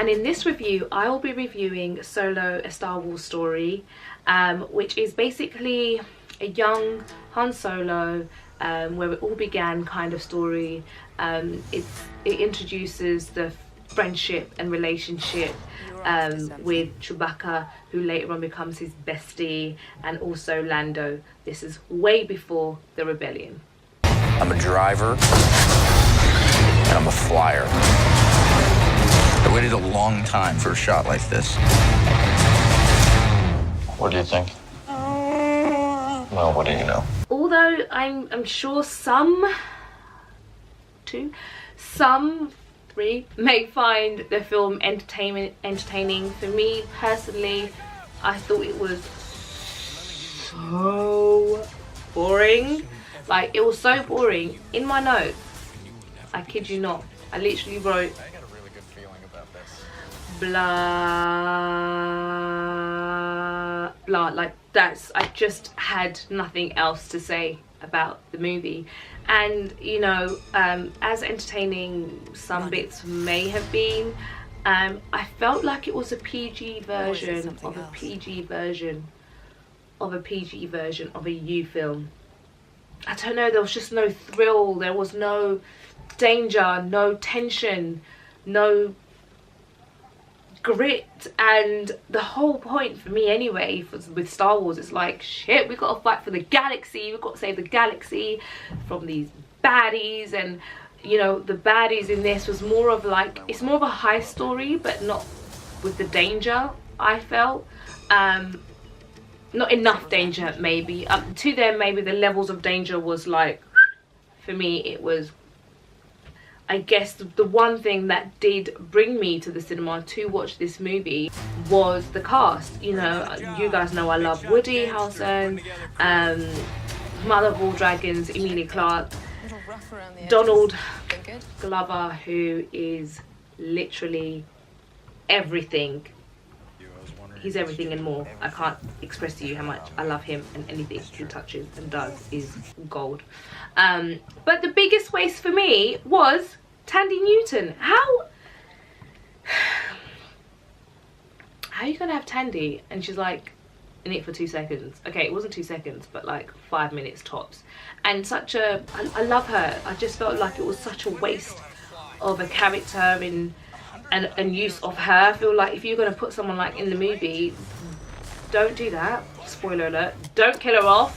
and in this review I will be reviewing Solo: A Star Wars Story, which is basically a young Han Solo, where it all began kind of story. It introduces the friendship and relationship with Chewbacca, who later on becomes his bestie, and also Lando. This is way before the rebellion. I'm a driver and I'm a flyer. I waited a long time for a shot like this. What do you think? Well, what do you know? Although I'm sure some three may find the film entertaining. For me personally, I thought it was so boring. Like, it was so boring. In my notes, I kid you not, I literally wrote blah blah. Like, that's, I just had nothing else to say about the movie. And you know, as entertaining some bits may have been, I felt like it was a PG version of a PG version of a PG version of a U film. I don't know, there was just no thrill, there was no danger, no tension, no grit. And the whole point for me anyway with Star Wars is like, shit, we got to fight for the galaxy, we've got to save the galaxy from these baddies. And you know, the baddies in this was more of like, it's more of a high story, but not with the danger. I felt not enough danger, maybe up to them. Maybe the levels of danger was like, for me it was, I guess the one thing that did bring me to the cinema to watch this movie was the cast. You know, you guys know I love Woody Harrelson, Mother of All Dragons, Emilia Clarke, Donald Glover, who is literally everything. He's everything and more. I can't express to you how much I love him, and anything he touches and does is gold. But the biggest waste for me was Tandy Newton. How are you gonna have Tandy and she's like in it for 2 seconds? Okay, it wasn't 2 seconds, but like 5 minutes tops. And such a, I love her. I just felt like it was such a waste of a character and use of her. I feel like if you're going to put someone like in the movie, don't do that. Spoiler alert, don't kill her off,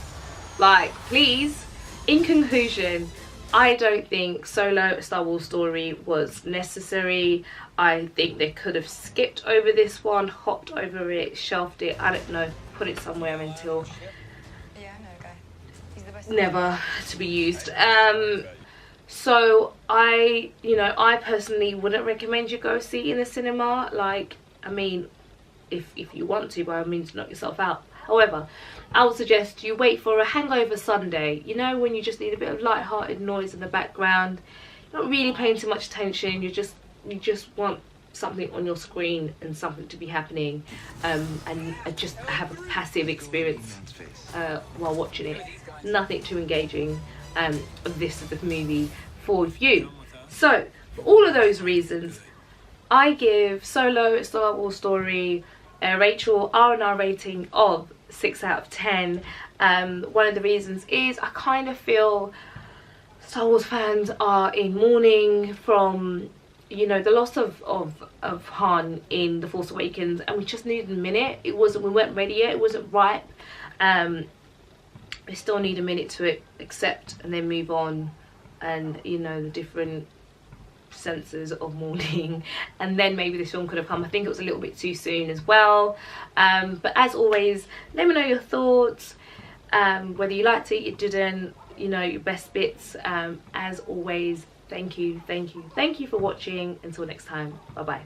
like, please. In conclusion, I don't think Solo: A Star Wars Story was necessary. I think they could have skipped over this one, hopped over it, shelved it, I don't know, put it somewhere until never to be used. So I personally wouldn't recommend you go see it in the cinema. Like, I mean, if you want to, by all means, knock yourself out. However, I would suggest you wait for a hangover Sunday, you know, when you just need a bit of light-hearted noise in the background, you're not really paying too much attention, you just want something on your screen and something to be happening, and just have a passive experience while watching it. Nothing too engaging. This is the movie for you. So for all of those reasons, I give Solo: A Star Wars Story a Rachael RnR rating of 6 out of 10. One of the reasons is I kind of feel Star Wars fans are in mourning from, you know, the loss of Han in The Force Awakens, and we just needed a minute. We weren't ready yet, it wasn't ripe. We still need a minute to accept and then move on, and you know, the different senses of mourning, and then maybe this film could have come. I think it was a little bit too soon as well. But as always, let me know your thoughts, whether you liked it, you didn't, you know, your best bits. As always, thank you for watching. Until next time, bye bye.